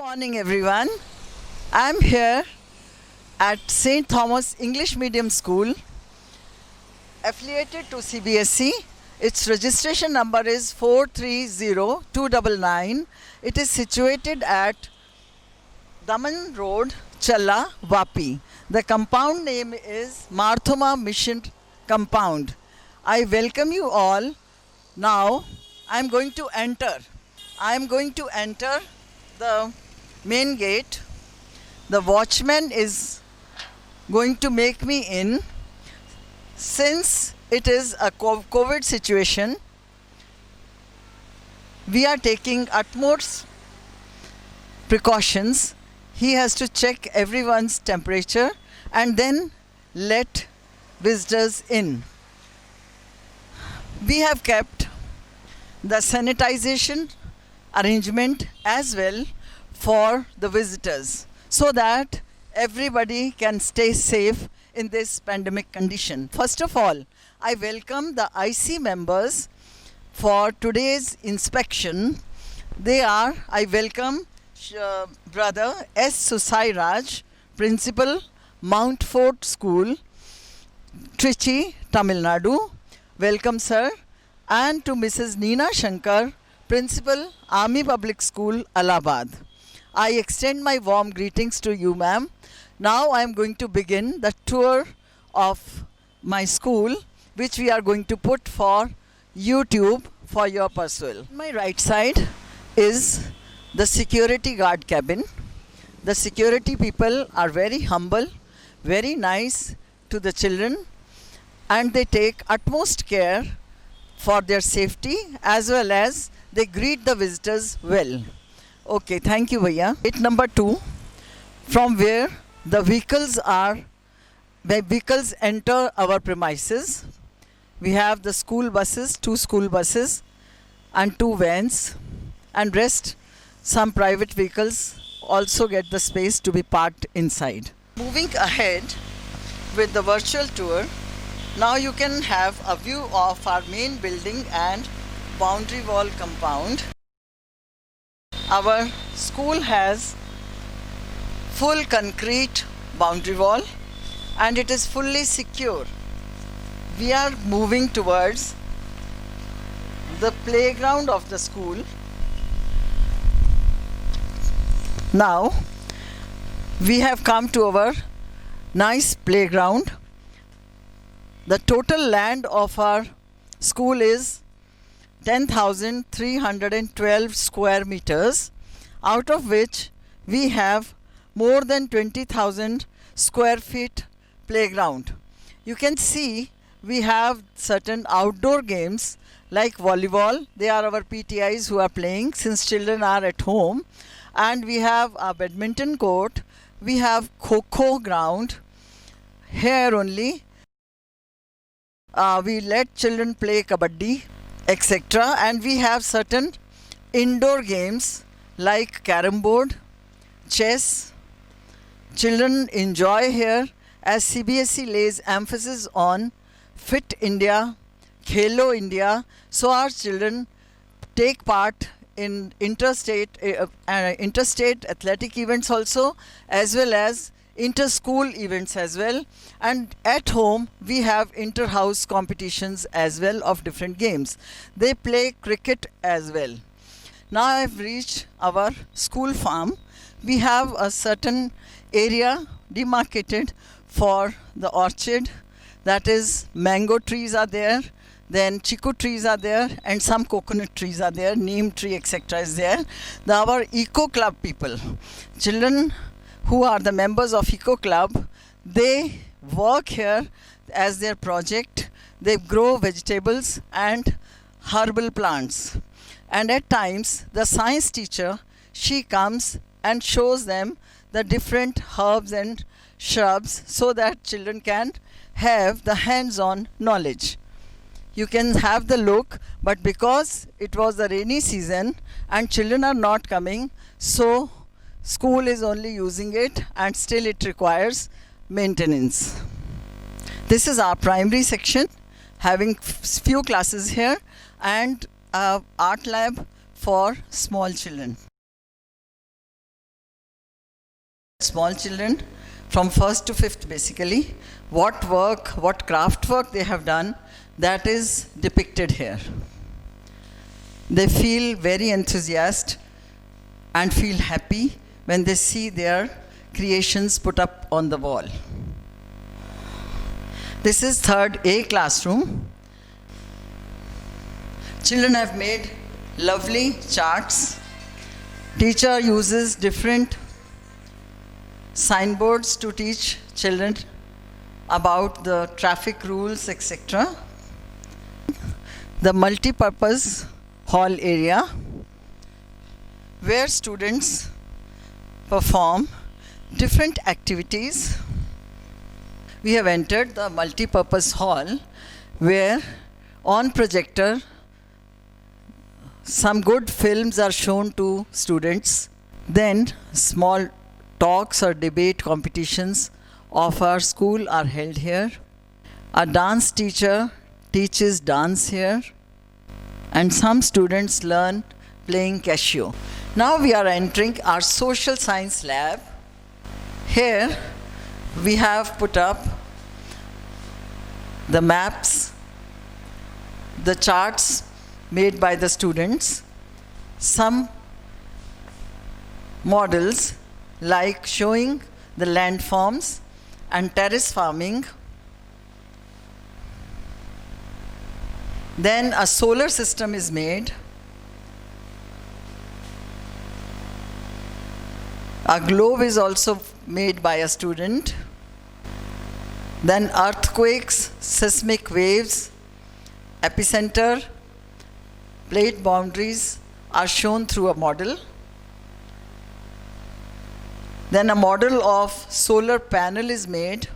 Morning everyone. I'm here at St. Thomas English Medium School, affiliated to CBSE. Its registration number is 430299. It is situated at Daman Road, Challa, Vapi. The compound name is Marthoma Mission Compound. I welcome you all. Now I'm going to enter the main gate. The watchman is going to make me in. Since it is a COVID situation, we are taking utmost precautions. He has to check everyone's temperature and then let visitors in. We have kept the sanitization arrangement as well for the visitors so that everybody can stay safe in this pandemic condition. First of all, I welcome the IC members for today's inspection. I welcome Brother S. Susai Raj, Principal, Mount Fort School, Trichy, Tamil Nadu. Welcome, sir. And to Mrs. Neena Shankar, Principal, Army Public School, Allahabad. I extend my warm greetings to you, ma'am. Now I am going to begin the tour of my school, which we are going to put for YouTube for your perusal. My right side is the security guard cabin. The security people are very humble, very nice to the children, and they take utmost care for their safety as well as they greet the visitors well. Okay, thank you, Bhaiya. Gate number 2, from where the vehicles enter our premises. We have the school buses, 2 school buses and 2 vans, and rest some private vehicles also get the space to be parked inside. Moving ahead with the virtual tour, now you can have a view of our main building and boundary wall compound. Our school has full concrete boundary wall and it is fully secure. We are moving towards the playground of the school. Now we have come to our nice playground. The total land of our school is 10,312 square meters, out of which we have more than 20,000 square feet playground. You can see we have certain outdoor games like volleyball. They are our PTIs who are playing since children are at home. And we have a badminton court. We have Kho-Kho ground. Here only we let children play kabaddi, etc. And we have certain indoor games like carom board, chess. Children enjoy here as CBSE lays emphasis on Fit India, Khelo India. So our children take part in interstate athletic events also, as well as inter-school events as well. And at home we have inter-house competitions as well of different games. They play cricket as well. Now I have reached our school farm. We have a certain area demarcated for the orchard. That is, mango trees are there, then chiku trees are there, and some coconut trees are there, neem tree, etc. is there. Our eco club people, children who are the members of eco club, they work here as their project. They grow vegetables and herbal plants. And at times the science teacher, she comes and shows them the different herbs and shrubs so that children can have the hands-on knowledge. You can have the look, but because it was the rainy season and children are not coming, so school is only using it and still it requires maintenance. This is our primary section, having few classes here and art lab for small children. small children from 1st to 5th basically, what work, what craft work they have done, that is depicted here. They feel very enthusiastic and feel happy when they see their creations put up on the wall. This is 3rd A classroom. Children have made lovely charts. Teacher uses different signboards to teach children about the traffic rules, etc. The multi-purpose hall area where students perform different activities. We have entered the multi-purpose hall where on projector some good films are shown to students. Then small talks or debate competitions of our school are held here. A dance teacher teaches dance here, and some students learn playing Casio. Now we are entering our social science lab. Here we have put up the maps, the charts made by the students, some models like showing the landforms and terrace farming. Then a solar system is made. A globe is also made by a student. Then earthquakes, seismic waves, epicenter, plate boundaries are shown through a model. Then a model of solar panel is made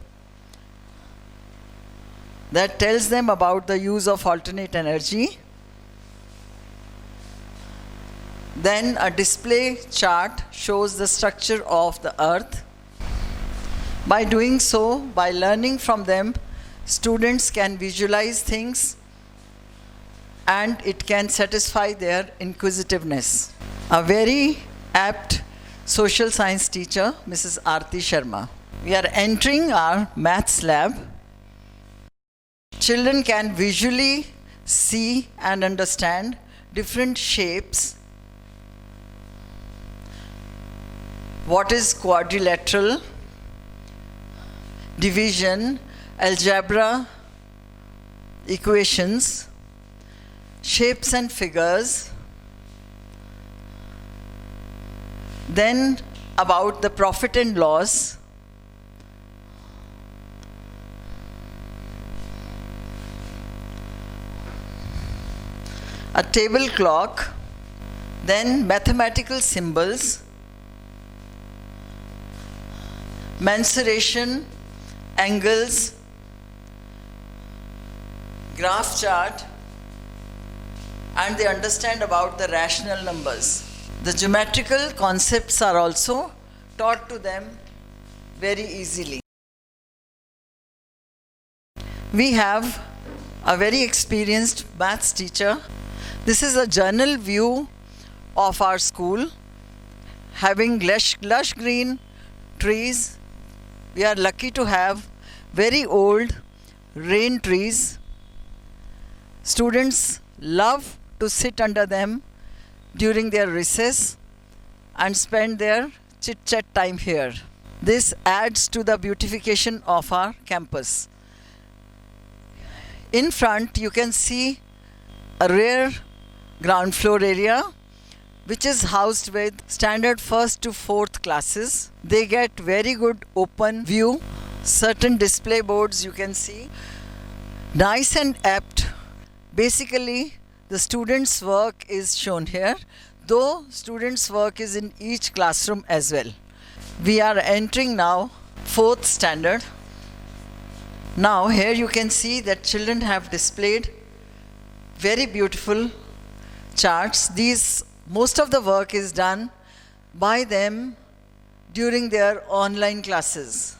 that tells them about the use of alternate energy. Then a display chart shows the structure of the earth. By doing so, by learning from them, students can visualize things and it can satisfy their inquisitiveness. A very apt social science teacher, Mrs. Aarti Sharma. We are entering our maths lab. Children can visually see and understand different shapes. What is quadrilateral, division, algebra, equations, shapes and figures. Then about the profit and loss. A table clock. Then mathematical symbols. Mensuration, angles, graph chart, and they understand about the rational numbers. The geometrical concepts are also taught to them very easily. We have a very experienced maths teacher. This is a journal view of our school, having lush green trees. We are lucky to have very old rain trees. Students love to sit under them during their recess and spend their chit-chat time here. This adds to the beautification of our campus. In front, you can see a rare ground floor area which is housed with standard 1st to 4th classes. They get very good open view. Certain display boards you can see. Nice and apt. Basically, the students' work is shown here, though students' work is in each classroom as well. We are entering now 4th standard. Now here you can see that children have displayed very beautiful charts. Most of the work is done by them during their online classes.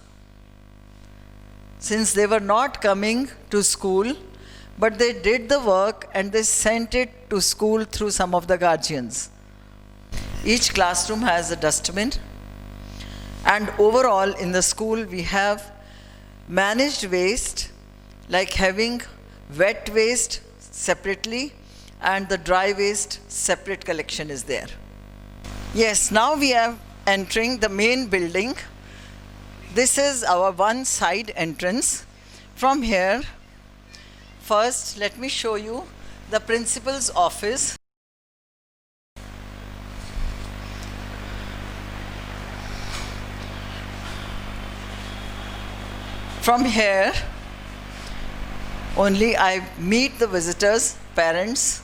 Since they were not coming to school, but they did the work and they sent it to school through some of the guardians. Each classroom has a dustbin, And overall in the school we have managed waste, like having wet waste separately and the dry waste separate collection is there. Yes, now we are entering the main building. This is our one side entrance. From here, first let me show you the principal's office. From here only I meet the visitors, parents,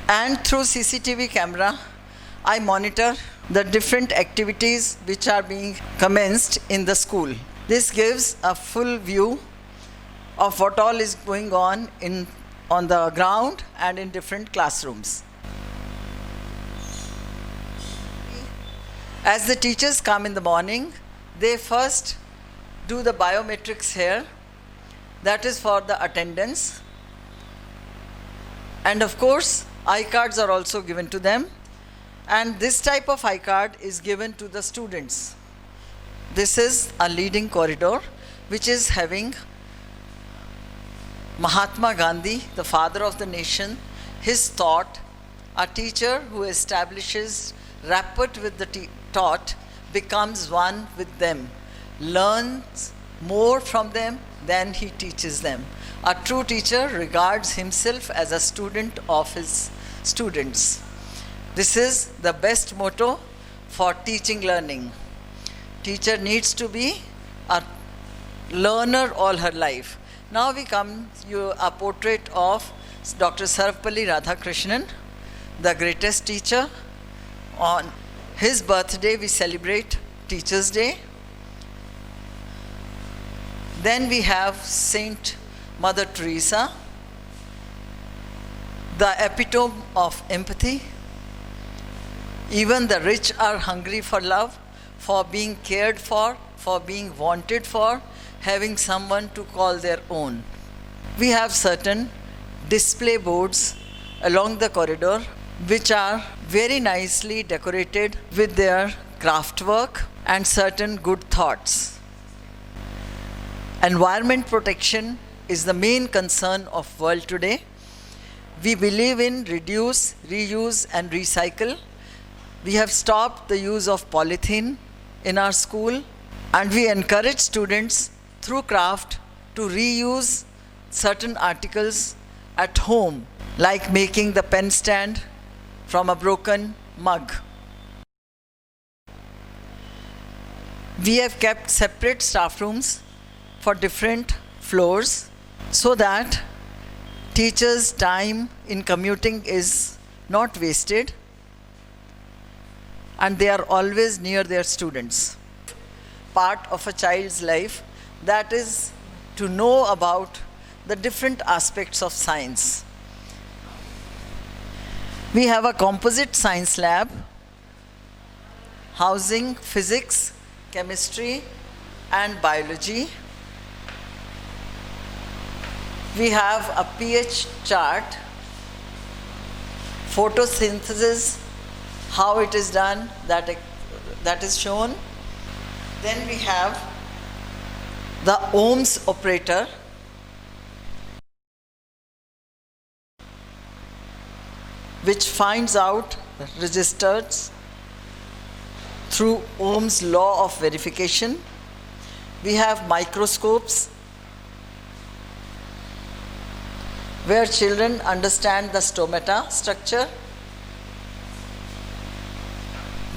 and through CCTV camera I monitor the different activities which are being commenced in the school. This gives a full view of what all is going on on the ground and in different classrooms. As the teachers come in the morning, they first do the biometrics here. That is for the attendance. And of course, I-cards are also given to them. And this type of I-card is given to the students. This is a leading corridor which is having Mahatma Gandhi, the father of the nation, his thought. A teacher who establishes rapport with the taught becomes one with them, learns more from them than he teaches them. A true teacher regards himself as a student of his students. This is the best motto for teaching learning. Teacher needs to be a learner all her life. Now we come to a portrait of Dr. Sarvepalli Radhakrishnan, the greatest teacher. On his birthday we celebrate Teachers' Day. Then we have Saint Mother Teresa, the epitome of empathy. Even the rich are hungry for love, for being cared for being wanted for, having someone to call their own. We have certain display boards along the corridor which are very nicely decorated with their craft work and certain good thoughts. Environment protection is the main concern of world today. We believe in reduce, reuse and recycle. We have stopped the use of polythene in our school, and we encourage students through craft to reuse certain articles at home, like making the pen stand from a broken mug. We have kept separate staff rooms for different floors so that teachers' time in commuting is not wasted and they are always near their students. Part of a child's life, that is to know about the different aspects of science. We have a composite science lab housing physics, chemistry and biology. We have a pH chart, photosynthesis, how it is done, that is shown. Then we have the ohms operator, which finds out resistors through Ohm's law of verification. We have microscopes where children understand the stomata structure.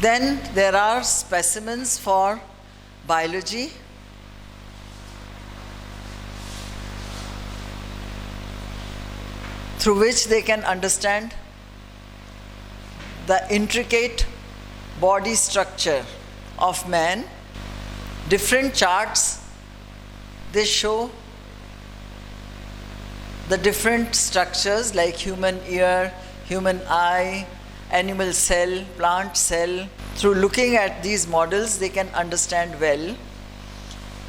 Then there are specimens for biology. Through which they can understand the intricate body structure of man. Different charts, they show the different structures like human ear, human eye, animal cell, plant cell. Through looking at these models, they can understand well.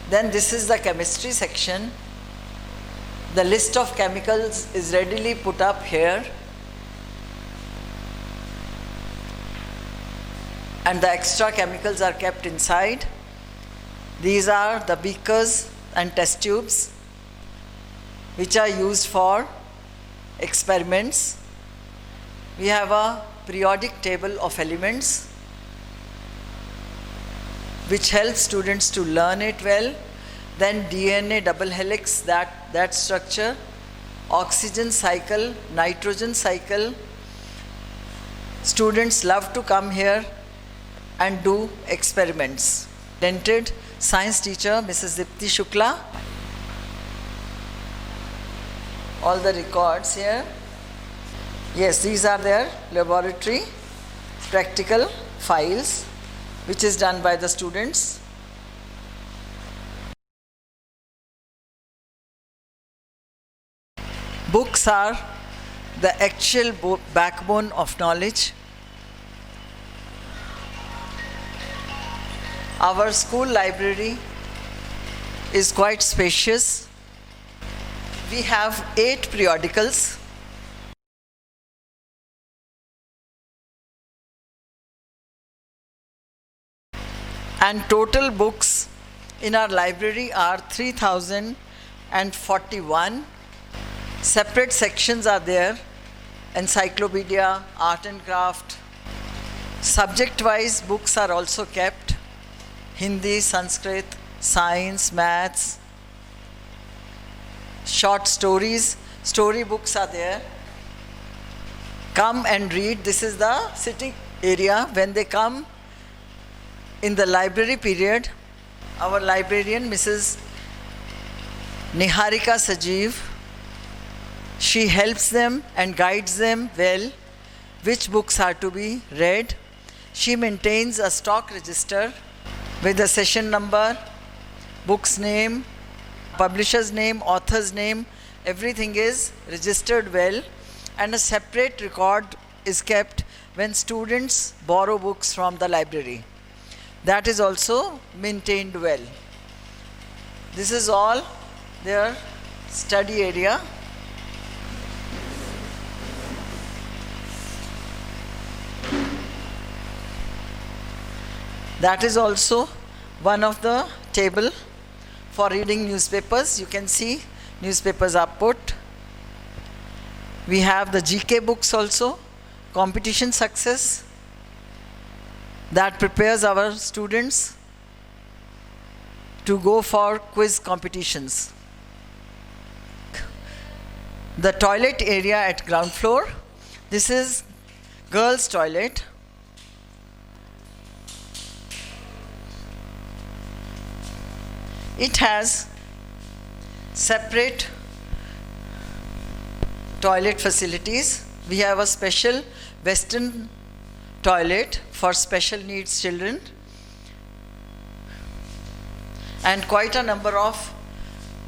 Then this is the chemistry section. The list of chemicals is readily put up here. and the extra chemicals are kept inside. These are the beakers and test tubes which are used for experiments. We have a periodic table of elements which helps students to learn it well. Then DNA double helix, that structure, oxygen cycle, nitrogen cycle. Students love to come here and do experiments. Talented science teacher, Mrs. Dipti Shukla. All the records here. Yes, these are their laboratory practical files, which is done by the students. Books are the actual backbone of knowledge. Our school library is quite spacious. We have 8 periodicals. And total books in our library are 3,041. Separate sections are there: encyclopedia, art and craft. Subject-wise books are also kept: Hindi, Sanskrit, science, maths, short stories, story books are there. Come and read. This is the sitting area. When they come in the library period, our librarian, Mrs. Niharika Sajeev, she helps them and guides them well which books are to be read. She maintains a stock register with the session number, book's name, publisher's name, author's name. Everything is registered well, and a separate record is kept when students borrow books from the library. That is also maintained well. This is all their study area. That is also one of the table for reading newspapers. You can see newspapers are put. We have the GK books also, competition success, that prepares our students to go for quiz competitions. The toilet area at ground floor. This is girls' toilet. It has separate toilet facilities. We have a special western toilet for special needs children, and quite a number of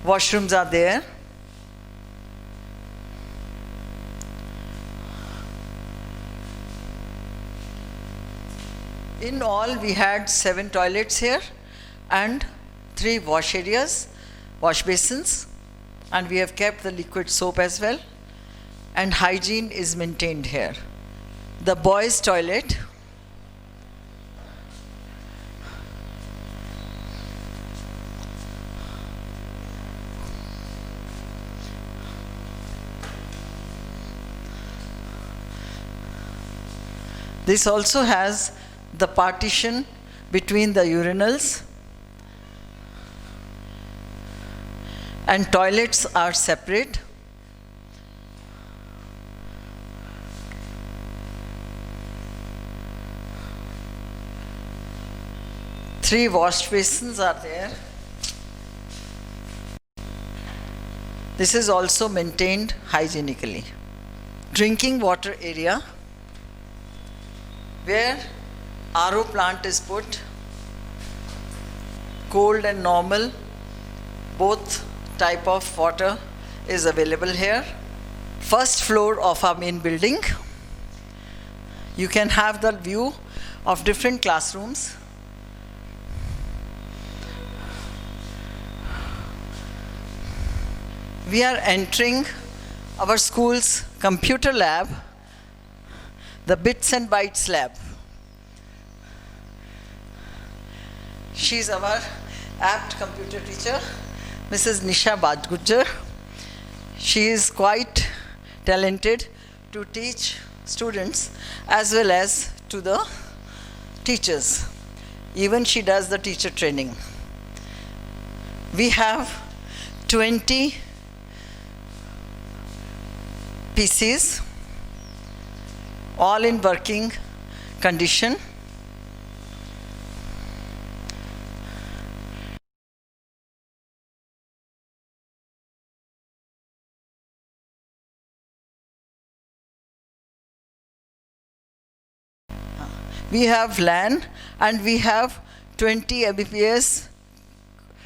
washrooms are there. In all, we had 7 toilets here and 3 wash areas, wash basins, and we have kept the liquid soap as well, and hygiene is maintained here. The boys' toilet. This also has the partition between the urinals, and toilets are separate. Three wash basins are there. This is also maintained hygienically. Drinking water area, where RO plant is put, cold and normal, both type of water is available here. First floor of our main building. You can have the view of different classrooms. We are entering our school's computer lab, the Bits and Bytes lab. She is our apt computer teacher, Mrs. Nisha Bajgujjar. She is quite talented to teach students as well as to the teachers. Even she does the teacher training. We have 20 PCs, all in working condition. We have LAN and we have 20 Mbps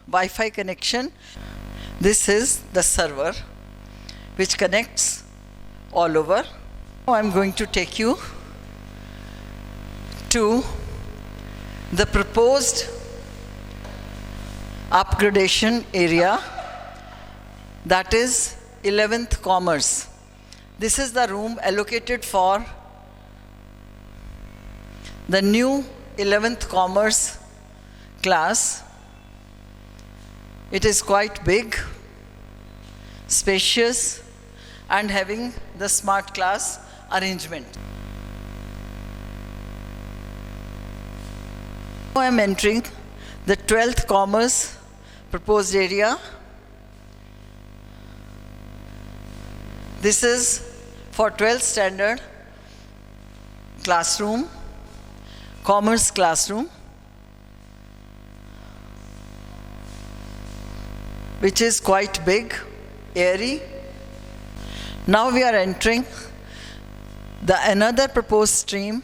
Wi-Fi connection. This is the server which connects all over. Now I'm going to take you to the proposed upgradation area, that is 11th Commerce. This is the room allocated for the new 11th Commerce class. It is quite big, spacious, and having the smart class arrangement. Now I am entering the 12th Commerce proposed area. This is for 12th standard classroom, commerce classroom, which is quite big, airy. Now we are entering the another proposed stream,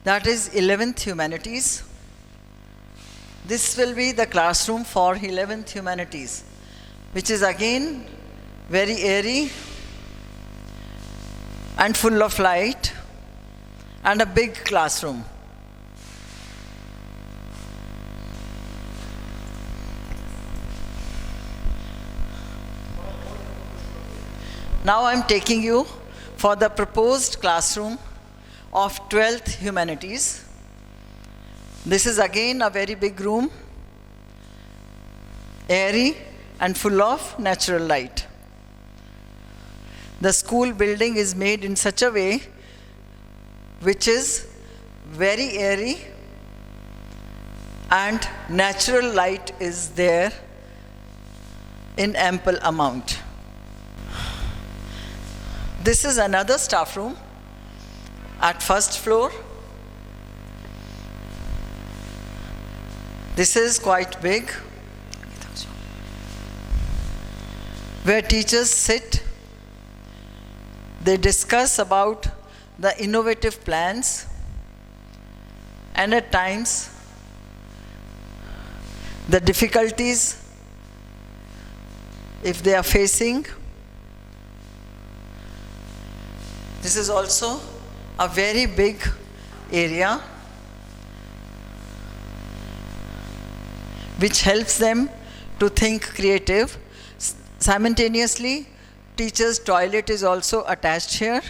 that is 11th Humanities. This will be the classroom for 11th Humanities, which is again very airy and full of light and a big classroom. Now I'm taking you for the proposed classroom of 12th Humanities. This is again a very big room, airy and full of natural light. The school building is made in such a way which is very airy and natural light is there in ample amount. This is another staff room at first floor. This is quite big, where teachers sit. They discuss about the innovative plans and at times the difficulties if they are facing. This is also a very big area which helps them to think creative. Simultaneously, teacher's toilet is also attached here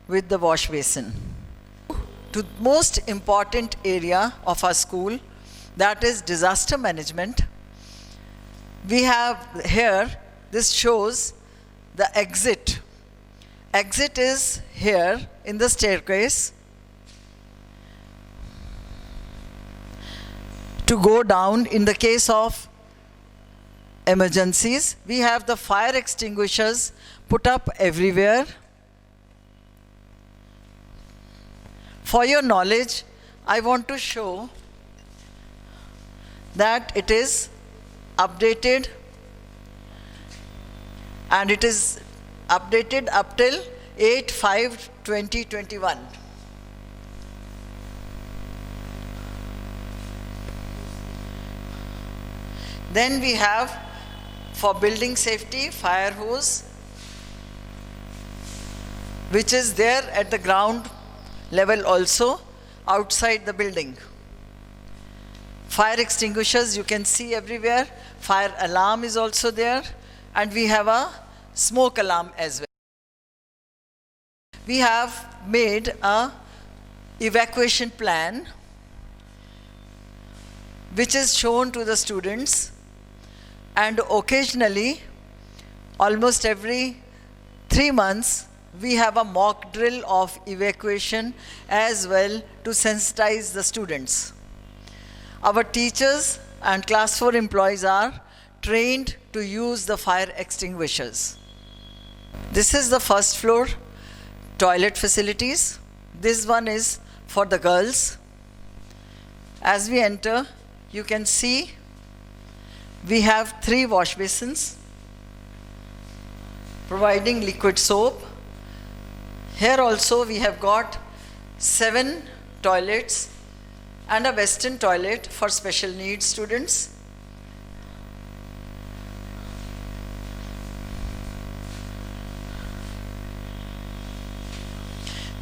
with the wash basin. To the most important area of our school, that is disaster management. We have here, this shows the exit. Exit is here in the staircase to go down in the case of emergencies. We have the fire extinguishers put up everywhere. For your knowledge, I want to show that it is updated, and it is updated up till 8/5/2021. Then we have, for building safety, fire hose, which is there at the ground level also, outside the building. Fire extinguishers you can see everywhere. Fire alarm is also there, and we have a smoke alarm as well. We have made a evacuation plan which is shown to the students, and occasionally, almost every 3 months, we have a mock drill of evacuation as well to sensitize the students. Our teachers and class 4 employees are trained to use the fire extinguishers. This is the first floor toilet facilities. This one is for the girls. As we enter, you can see we have 3 wash basins providing liquid soap. Here also we have got 7 toilets and a western toilet for special needs students.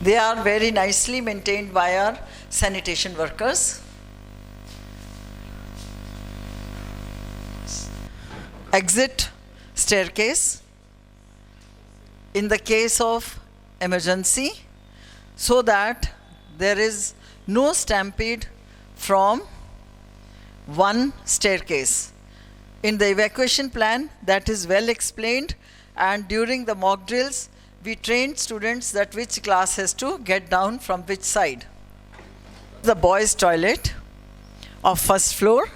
They are very nicely maintained by our sanitation workers. Exit staircase in the case of emergency, so that there is no stampede from one staircase. In the evacuation plan, that is well explained, and during the mock drills, we trained students that which class has to get down from which side. The boys' toilet of first floor.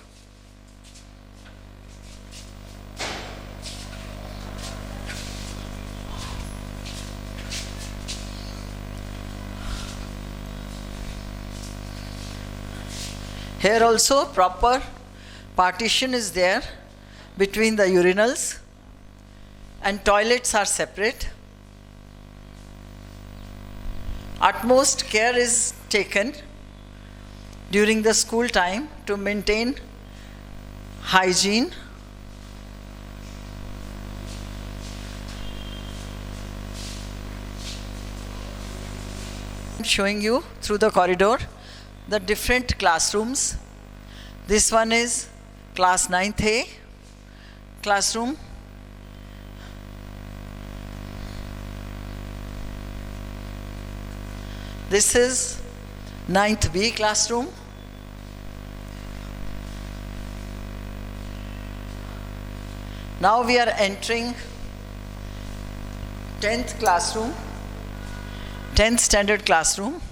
Here also proper partition is there between the urinals, and toilets are separate. Utmost care is taken during the school time to maintain hygiene. I'm showing you through the corridor the different classrooms. This one is class 9th A classroom. This is 9th B classroom. Now we are entering 10th classroom, 10th standard classroom.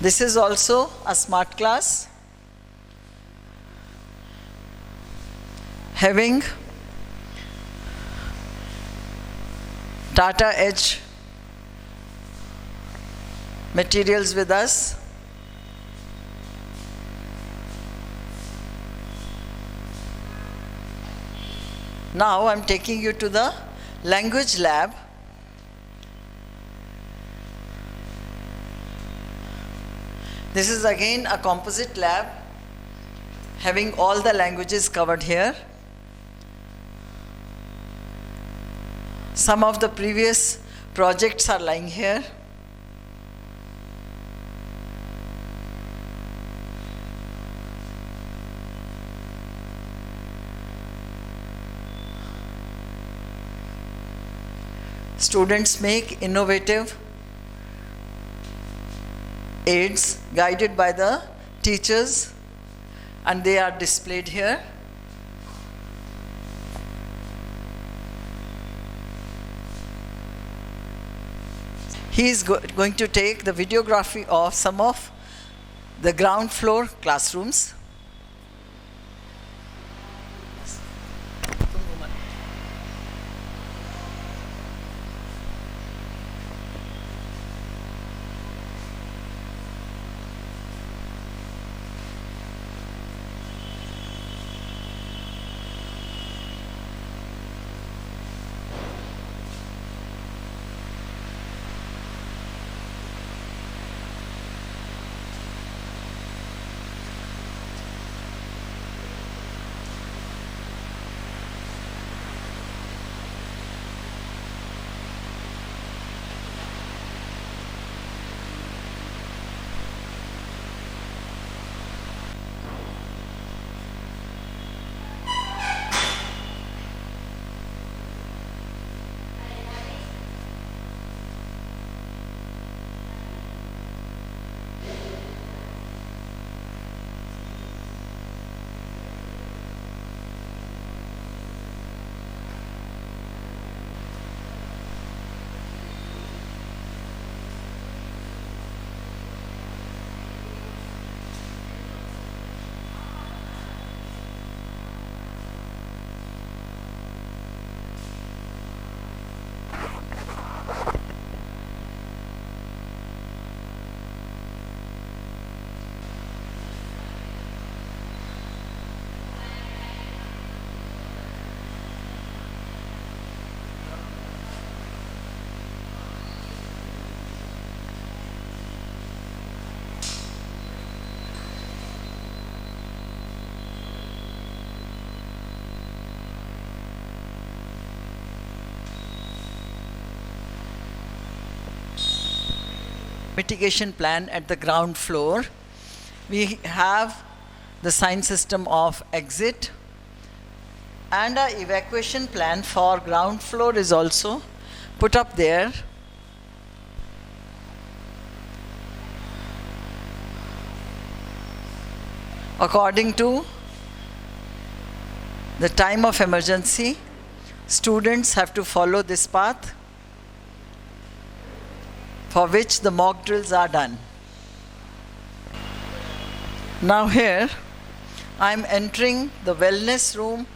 This is also a smart class having Tata Edge materials with us. Now I'm taking you to the language lab. This is again a composite lab having all the languages covered here. Some of the previous projects are lying here. Students make innovative aids guided by the teachers, and they are displayed here. He is going to take the videography of some of the ground floor classrooms. mitigation plan at the ground floor. We have the sign system of exit, and our evacuation plan for ground floor is also put up there. According to the time of emergency, students have to follow this path, for which the mock drills are done. Now here, I am entering the wellness room,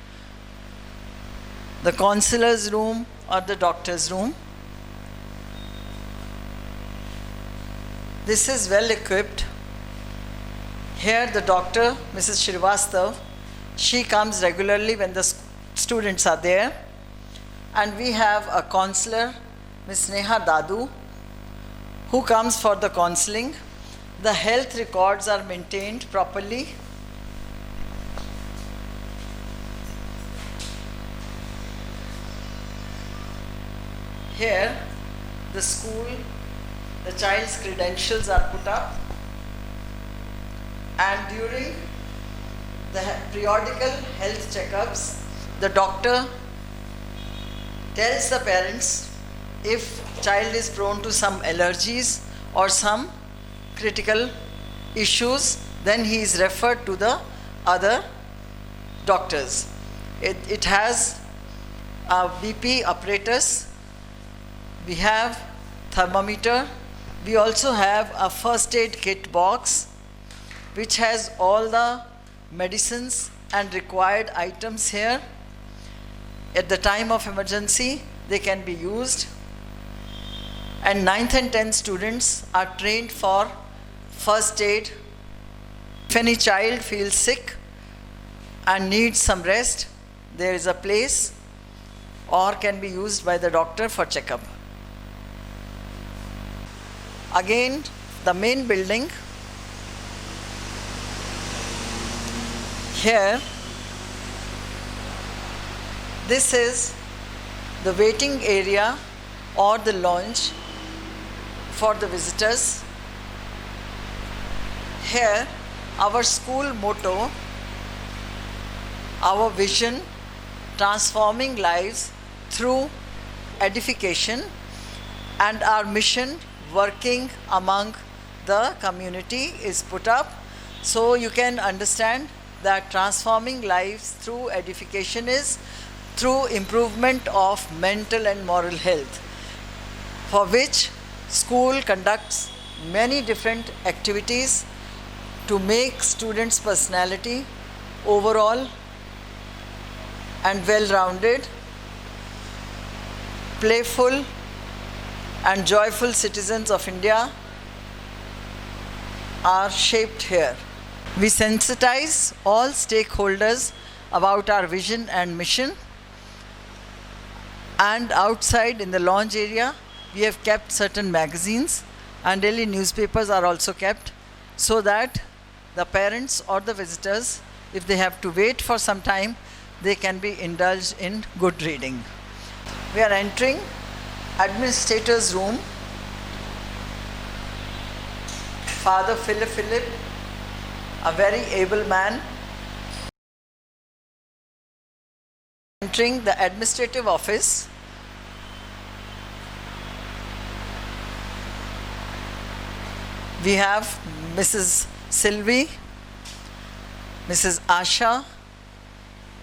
the counselor's room or the doctor's room. This is well equipped. Here the doctor, Mrs. Srivastav, she comes regularly when the students are there. And we have a counselor, Ms. Neha Dadu, who comes for the counseling. The health records are maintained properly. Here, the school, the child's credentials are put up. And during the periodical health checkups, the doctor tells the parents if child is prone to some allergies or some critical issues, then he is referred to the other doctors. It has a BP apparatus, we have thermometer, we also have a first aid kit box which has all the medicines and required items here. At the time of emergency, they can be used. And 9th and 10th students are trained for first aid. If any child feels sick and needs some rest, there is a place or can be used by the doctor for checkup. Again, the main building. Here, this is the waiting area or the lounge for the visitors. Here, our school motto, our vision, transforming lives through edification, and our mission, working among the community, is put up. So you can understand that transforming lives through edification is through improvement of mental and moral health, for which school conducts many different activities to make students' personality overall and well-rounded, playful and joyful citizens of India are shaped here. We sensitize all stakeholders about our vision and mission. And outside in the lounge area, we have kept certain magazines and daily newspapers are also kept, so that the parents or the visitors, if they have to wait for some time, they can be indulged in good reading. We are entering administrator's room. Father Philip, a very able man. Entering the administrative office. We have Mrs. Sylvie, Mrs. Asha,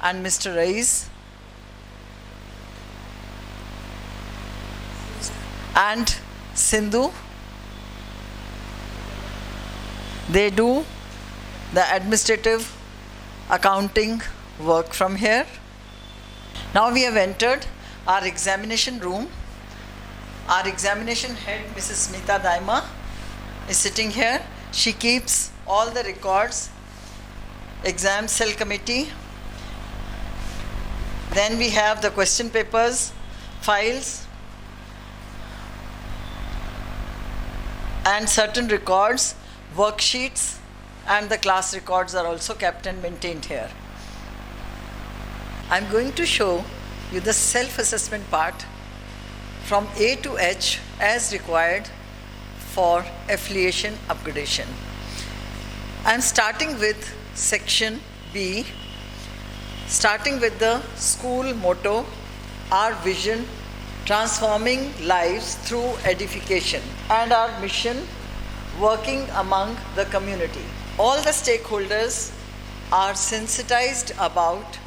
and Mr. Rais, and Sindhu. They do the administrative accounting work from here. Now we have entered our examination room. Our examination head, Mrs. Smita Daima, is sitting here. She keeps all the records, exam cell committee. Then we have the question papers, files, and certain records, worksheets, and the class records are also kept and maintained here. I'm going to show you the self-assessment part from A to H as required for affiliation upgradation. I am starting with section B, starting with the school motto, our vision, transforming lives through edification, and our mission, working among the community. All the stakeholders are sensitized about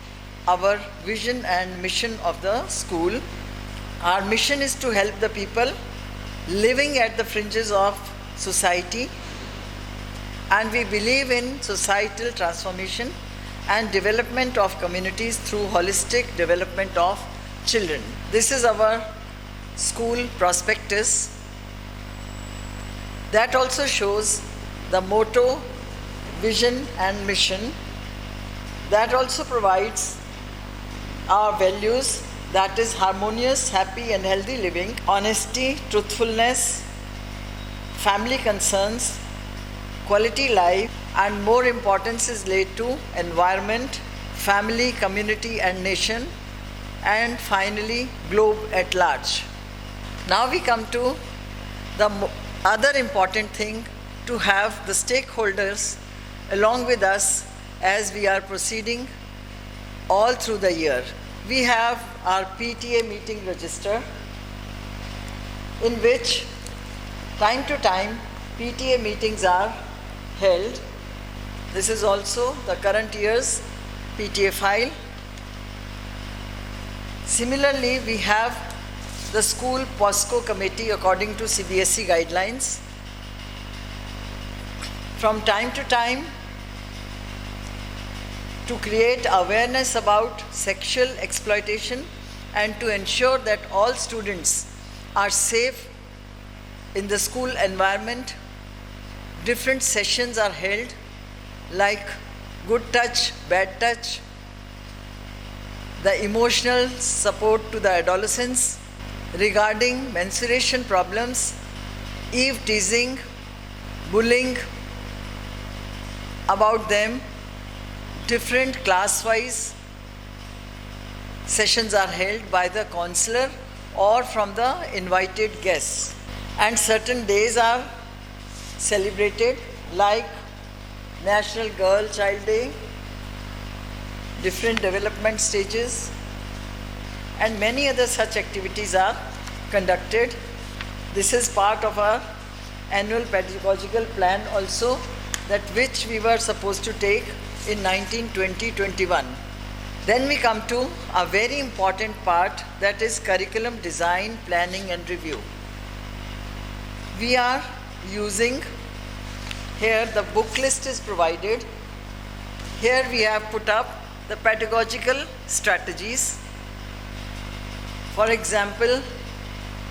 our vision and mission of the school. Our mission is to help the people living at the fringes of society, and we believe in societal transformation and development of communities through holistic development of children. This is our school prospectus. That also shows the motto, vision and mission. That also provides our values, that is harmonious, happy and healthy living, honesty, truthfulness, family concerns, quality life, and more importance is laid to environment, family, community and nation, and finally globe at large. Now we come to the other important thing, to have the stakeholders along with us as we are proceeding all through the year. We have our PTA meeting register, in which time to time PTA meetings are held. This is also the current year's PTA file. Similarly, we have the school POSCO committee according to CBSE guidelines. From time to time, to create awareness about sexual exploitation and to ensure that all students are safe in the school environment, different sessions are held like good touch, bad touch, the emotional support to the adolescents regarding menstruation problems, eve teasing, bullying about them. Different class-wise sessions are held by the counselor or from the invited guests. And certain days are celebrated like National Girl Child Day, different development stages, and many other such activities are conducted. This is part of our annual pedagogical plan also, that which we were supposed to take in 1920-21. Then we come to a very important part, that is curriculum design, planning and review. We are using, here the book list is provided. Here we have put up the pedagogical strategies. For example,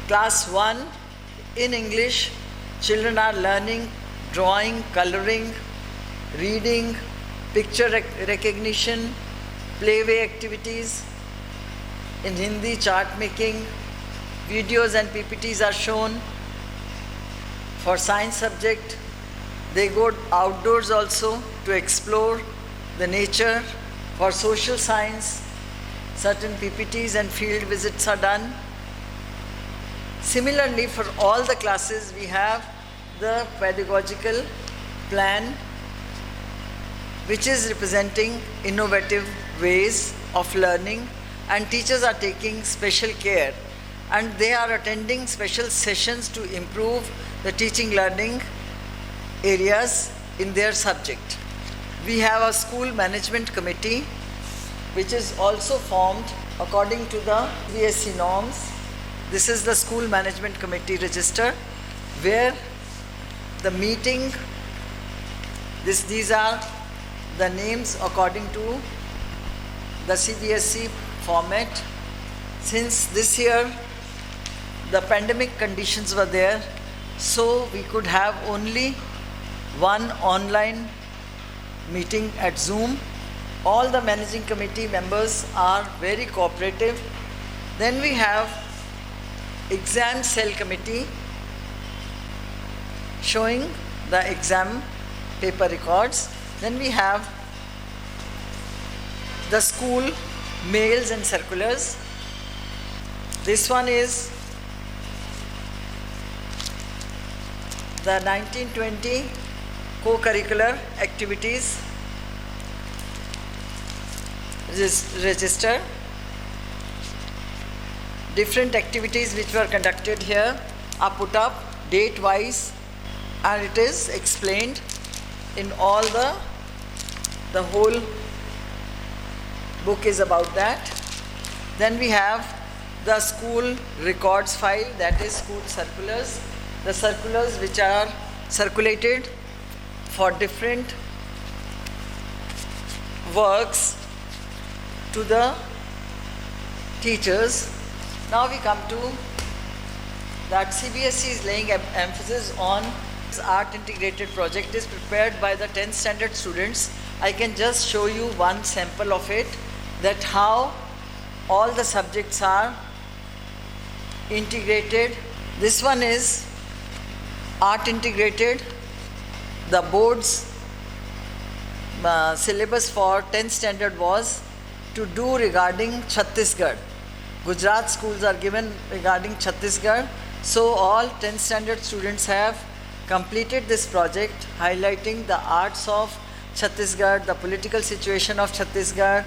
class 1 in English, children are learning drawing, coloring, reading, picture recognition, playway activities. In Hindi, chart making, videos and PPTs are shown. For science subject, they go outdoors also to explore the nature. For social science, certain PPTs and field visits are done. Similarly, for all the classes, we have the pedagogical plan, which is representing innovative ways of learning, and teachers are taking special care and they are attending special sessions to improve the teaching learning areas in their subject. We have a school management committee which is also formed according to the CBSE norms. This is the school management committee register, where the meeting, these are the names according to the CBSE format. Since this year the pandemic conditions were there, so we could have only one online meeting at Zoom. All the managing committee members are very cooperative. Then we have exam cell committee showing the exam paper records. Then we have the school mails and circulars. This one is the 1920 co-curricular activities register. Different activities which were conducted here are put up date wise, and it is explained in all the whole book is about that. Then we have the school records file, that is school circulars, the circulars which are circulated for different works to the teachers. Now we come to that CBSE is laying emphasis on this art integrated project is prepared by the 10th standard students. I can just show you one sample of it, that how all the subjects are integrated. This one is art integrated. The board's syllabus for 10th standard was to do regarding Chhattisgarh. Gujarat schools are given regarding Chhattisgarh. So all 10th standard students have completed this project highlighting the arts of Chhattisgarh, the political situation of Chhattisgarh,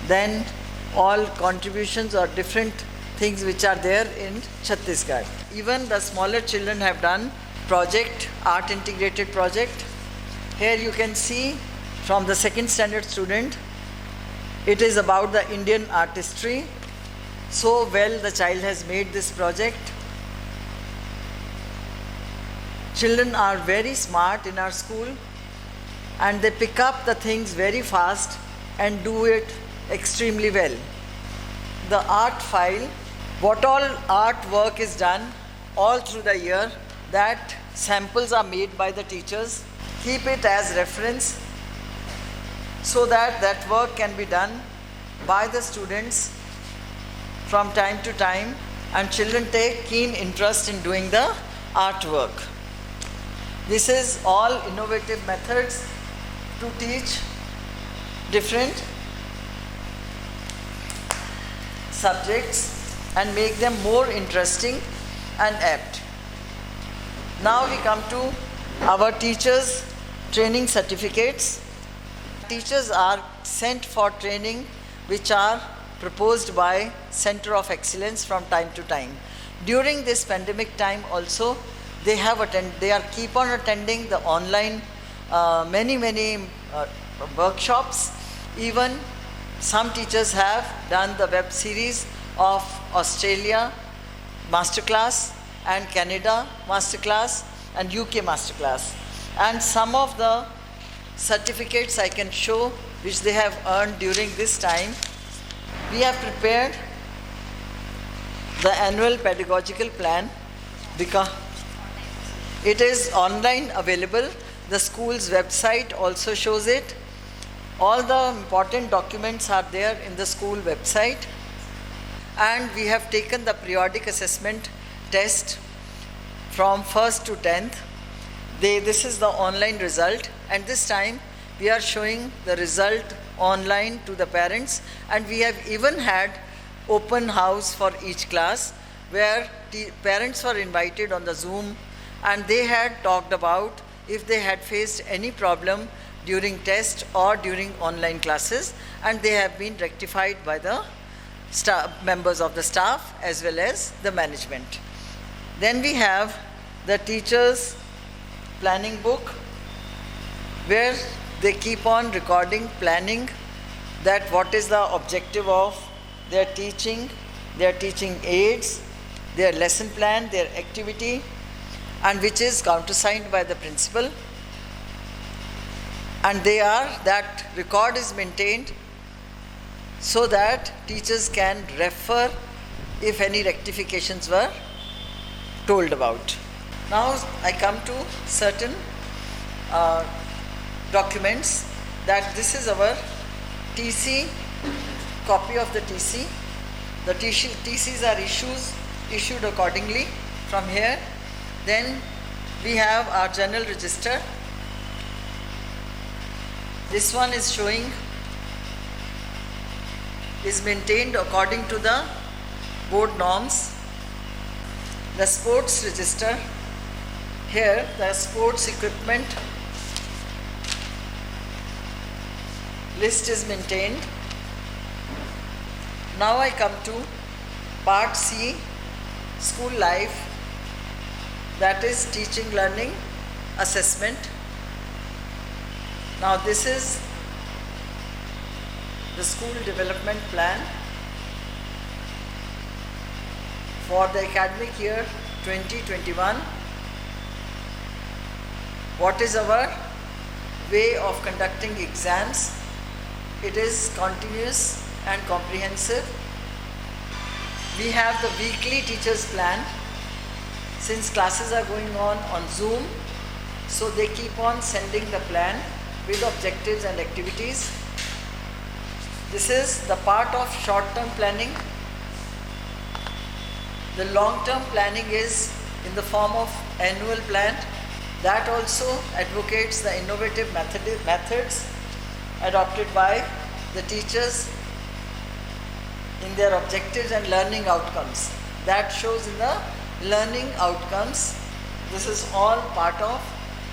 then all contributions or different things which are there in Chhattisgarh. Even the smaller children have done project, art integrated project. Here you can see from the 2nd standard student, it is about the Indian artistry. So well the child has made this project. Children are very smart in our school and they pick up the things very fast and do it extremely well. The art file, what all artwork is done all through the year, that samples are made by the teachers. Keep it as reference so that that work can be done by the students from time to time, and children take keen interest in doing the artwork. This is all innovative methods to teach different subjects and make them more interesting and apt. Now we come to our teachers' training certificates. Teachers are sent for training which are proposed by Center of Excellence from time to time. During this pandemic time also, they are keep on attending the online many workshops. Even some teachers have done the web series of Australia Masterclass and Canada Masterclass and UK Masterclass. And some of the certificates I can show which they have earned during this time. We have prepared the annual pedagogical plan because it is online available. The school's website also shows it. All the important documents are there in the school website. And we have taken the periodic assessment test from 1st to 10th. This is the online result, and this time we are showing the result online to the parents, and we have even had open house for each class where the parents were invited on the Zoom, and they had talked about if they had faced any problem during test or during online classes, and they have been rectified by the members of the staff as well as the management. Then we have the teachers' planning book where they keep on recording, planning that what is the objective of their teaching aids, their lesson plan, their activity, and which is countersigned by the principal. And that record is maintained so that teachers can refer if any rectifications were told about. Now I come to certain documents, that this is our TC, copy of the TC. The TCs are issued accordingly from here. Then we have our general register. This one is showing, is maintained according to the board norms. The sports register, Here the sports equipment list is maintained. Now I come to part C, school life, that is teaching, learning, assessment. Now this is the school development plan for the academic year 2021. What is our way of conducting exams? It is continuous and comprehensive. We have the weekly teachers plan. Since classes are going on Zoom, so they keep on sending the plan with objectives and activities. This is the part of short-term planning. The long-term planning is in the form of annual plan. That also advocates the innovative methods adopted by the teachers in their objectives and learning outcomes. That shows in the learning outcomes. This is all part of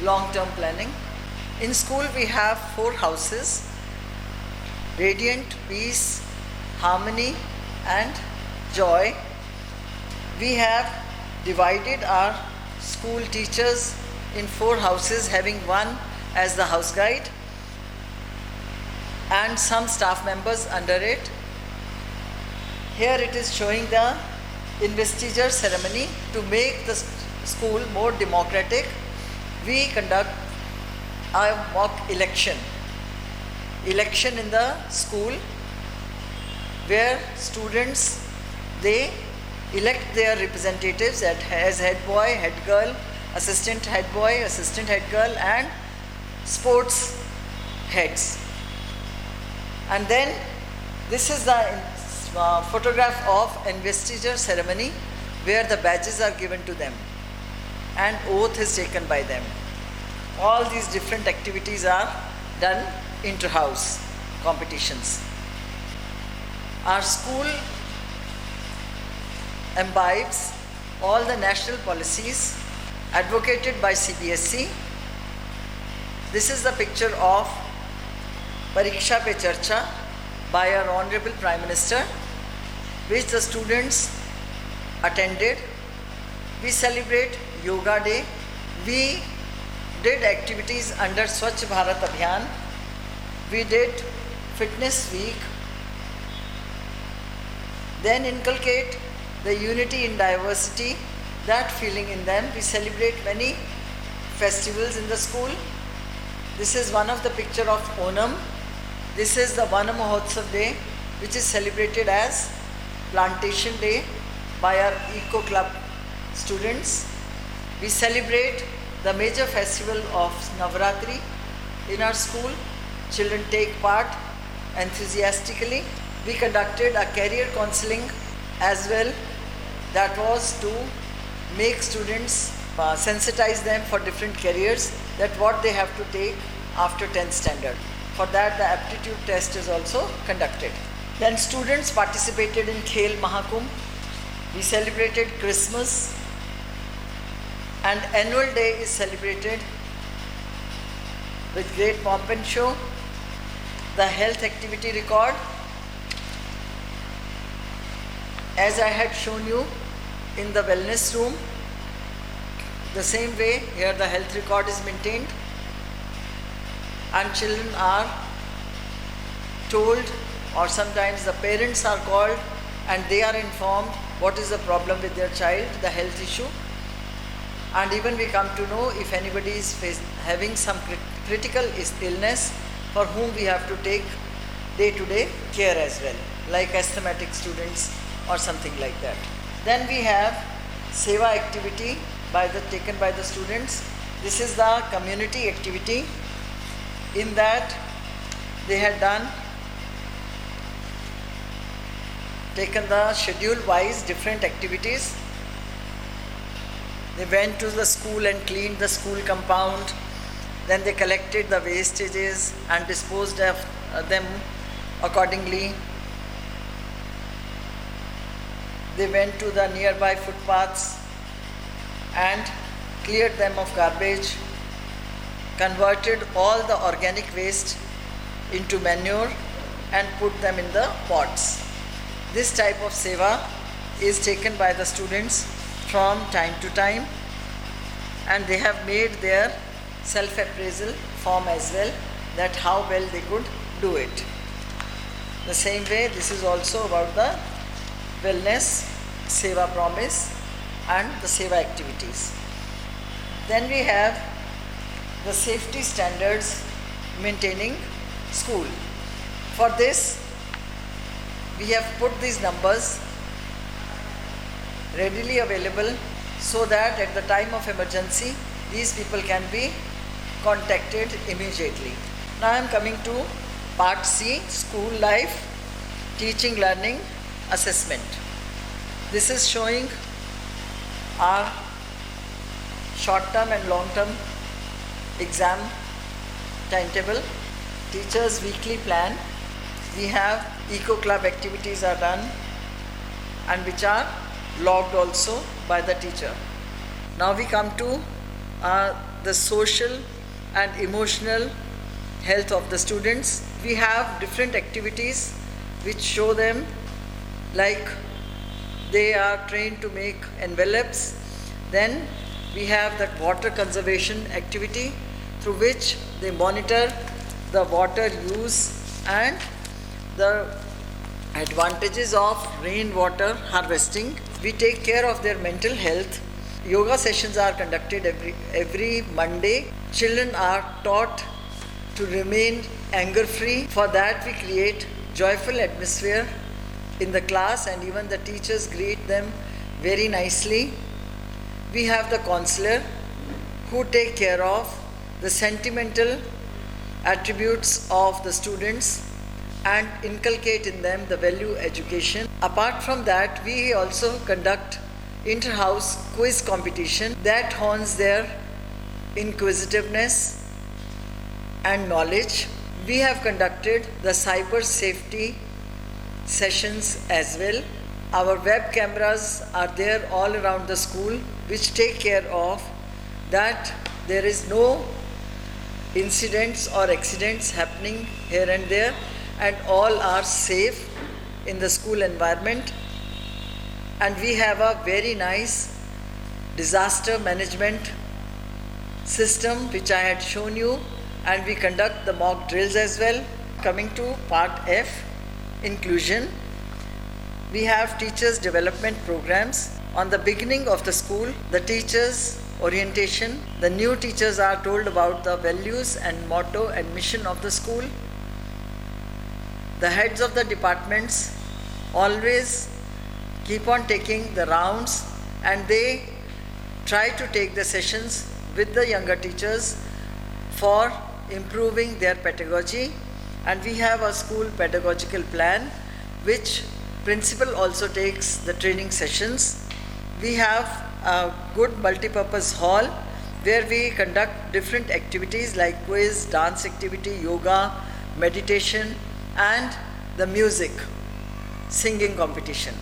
long-term planning. In school we have 4 houses: Radiant, Peace, Harmony and Joy. We have divided our school teachers in 4 houses, having one as the house guide and some staff members under it. Here it is showing the investiture ceremony. To make the school more democratic, we conduct a mock election in the school, where students, they elect their representatives as head boy, head girl, assistant head boy, assistant head girl and sports heads. And then this is the photograph of investiture ceremony, where the badges are given to them and oath is taken by them. All these different activities are done inter-house competitions. Our school imbibes all the national policies advocated by CBSE. This is the picture of Pariksha Pe Charcha by our Honorable Prime Minister, which the students attended. We celebrate Yoga Day. We did activities under Swachh Bharat Abhiyan. We did Fitness Week. Then inculcate the unity in diversity, that feeling in them. We celebrate many festivals in the school. This is one of the picture of Onam. This is the Vana Mahotsav Day, which is celebrated as Plantation Day by our Eco Club students. We celebrate the major festival of Navratri in our school. Children take part enthusiastically. We conducted a career counseling as well. That was to make students, sensitize them for different careers, that what they have to take after 10th standard. For that, the aptitude test is also conducted. Then students participated in Khel Mahakumbh. We celebrated Christmas, and annual day is celebrated with great pomp and show. The health activity record, as I had shown you in the wellness room, the same way here the health record is maintained, and children are told, or sometimes the parents are called and they are informed what is the problem with their child, the health issue. And even we come to know if anybody is having some critical illness, for whom we have to take day-to-day care as well, like asthmatic students or something like that. Then we have Seva activity taken by the students. This is the community activity. In that they had taken the schedule wise different activities. They went to the school and cleaned the school compound. Then they collected the wastages and disposed of them accordingly. They went to the nearby footpaths and cleared them of garbage, converted all the organic waste into manure and put them in the pots. This type of seva is taken by the students from time to time, and they have made their self-appraisal form as well, that how well they could do it. The same way, this is also about the wellness, seva promise and the seva activities. Then we have the safety standards maintaining school. For this, we have put these numbers readily available so that at the time of emergency, these people can be contacted immediately. Now I am coming to Part C, School Life, Teaching, Learning, Assessment. This is showing our short-term and long-term exam timetable, teachers' weekly plan. We have eco club activities are done and which are logged also by the teacher. Now we come to the social and emotional health of the students. We have different activities which show them, like they are trained to make envelopes. Then we have that water conservation activity through which they monitor the water use and the advantages of rainwater harvesting. We take care of their mental health. Yoga sessions are conducted every Monday. Children are taught to remain anger-free. For that we create joyful atmosphere in the class and even the teachers greet them very nicely. We have the counselor who take care of the sentimental attributes of the students and inculcate in them the value education. Apart from that, we also conduct inter-house quiz competition that hones their inquisitiveness and knowledge. We have conducted the cyber safety sessions as well. Our web cameras are there all around the school which take care of that there is no incidents or accidents happening here and there, and all are safe in the school environment. And we have a very nice disaster management system which I had shown you, and we conduct the mock drills as well. Coming to Part F, inclusion. We have teachers development programs. On the beginning of the school, the teachers orientation, the new teachers are told about the values and motto and mission of the school. The heads of the departments always keep on taking the rounds and they try to take the sessions with the younger teachers for improving their pedagogy. And we have a school pedagogical plan which principal also takes the training sessions. We have a good multipurpose hall where we conduct different activities like quiz, dance activity, yoga, meditation and the music, singing competition.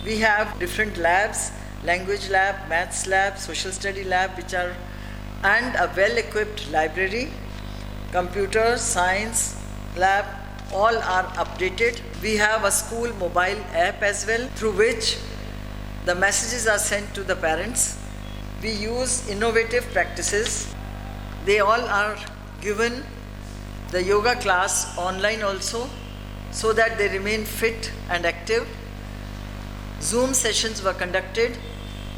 We have different labs, language lab, maths lab, social study lab and a well-equipped library, computer science lab, all are updated. We have a school mobile app as well through which the messages are sent to the parents. We use innovative practices. They all are given the yoga class online also so that they remain fit and active. Zoom sessions were conducted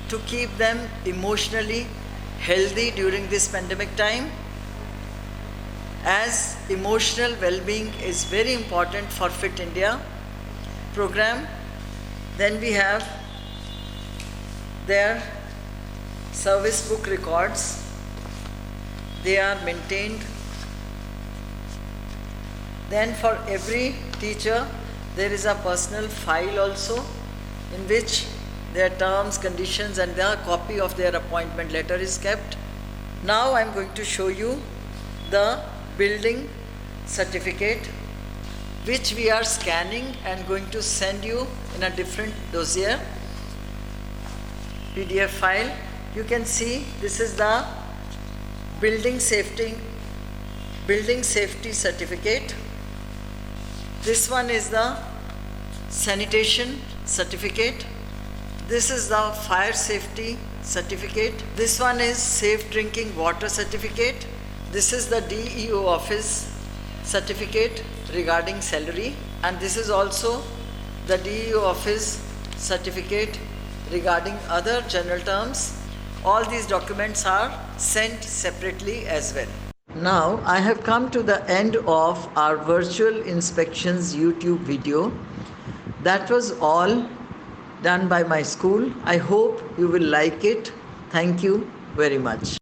to keep them emotionally healthy during this pandemic time, as emotional well-being is very important for Fit India program. Then we have their service book records. They are maintained. Then for every teacher there is a personal file also in which their terms, conditions and the copy of their appointment letter is kept. Now I am going to show you the building certificate which we are scanning and going to send you in a different dossier PDF file. You can see this is the building safety certificate. This one is the sanitation certificate. This is the fire safety certificate. This one is safe drinking water certificate. This is the DEO office certificate regarding salary, and this is also the DEO office certificate regarding other general terms. All these documents are sent separately as well. Now I have come to the end of our virtual inspections YouTube video. That was all done by my school. I hope you will like it. Thank you very much.